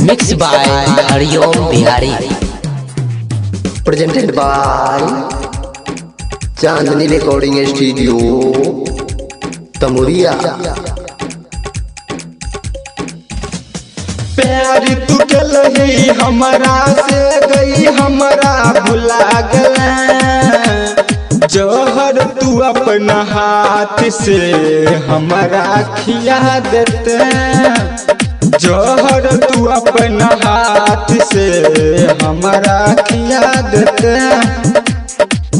Mixed by Hariom Bihari. Presented by Chandni Recording Studio, Tamuria. प्यार तू कलही हमरा से गई हमरा भुला गला। जौहर तू अपना हाथ से हमरा खिया देते। जौहर तू अपना हाथ से हमरा खिया देते।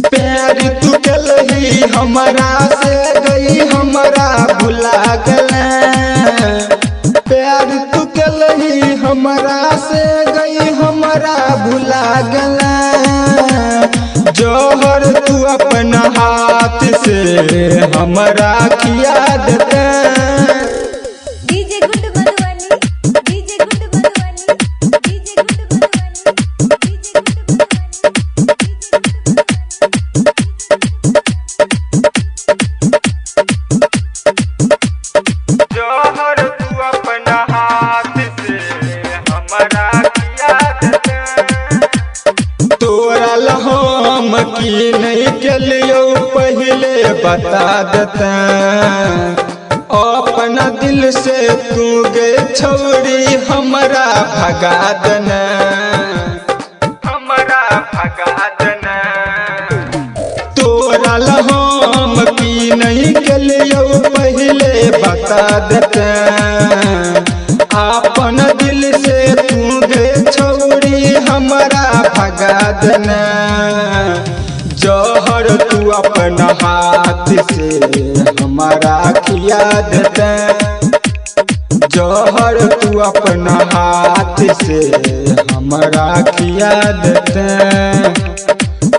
प्यार तू कलही हमरा से गई हमरा भुला गला। प्यार तू कलही हमरा से गई हमरा भुला गला। जौहर तू अपना हाथ से हमरा खिया देते। जौहर तू अपना हाथ से हमरा खिया देते। तोरा लहम की नहीं चलियो पहले बता देते। अपना दिल से तू गए छौरी हमरा भगा देना। हमरा भगा देना। तोरा लहम की नहीं चलियो पहले बता देते। अपन दिल से तू गए छौरी हमरा भगा देना। जौहर तू अपना हाथ से हमारा खिया देते। जौहर तू अपना हाथ से हमारा खिया देते।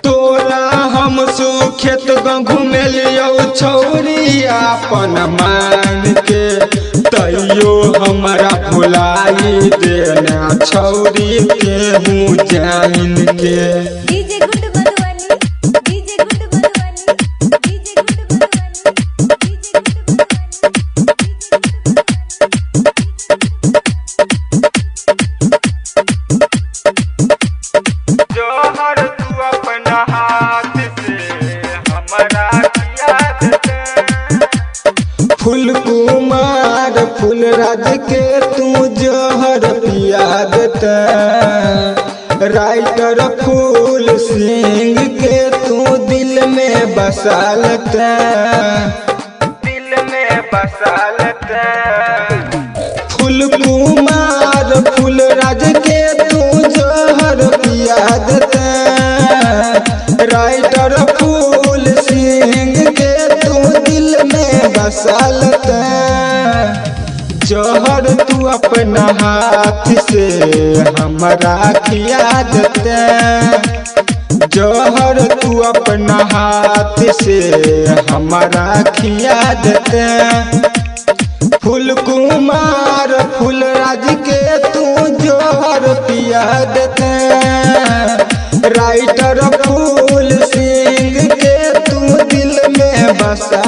तोरा हम सुखेत घूमे लियो छौरी अपन मान के। तैयो हमरा भुलाई देना छौरी के हूँ जान के। जौहर तू अपना हाथ से हमरा खिया देते। फूल कुमार फूल राज के तू जौहर पिया देते। राइटर फूल सिंह के तू दिल में बसा लेते। दिल में बसा लेते। फूल कुमार फूल राज के तू जौहर पिया देते। राइटर फूल सिंह के तू दिल में बसा लेते। जौहर तू अपना हाथ से हमरा खिया देते। जौहर तू अपना हाथ से हमरा खिया देते। फूल कुमार फूल राज के तू जौहर पिया देते। राइटर फूल सिंह के तू दिल में बसा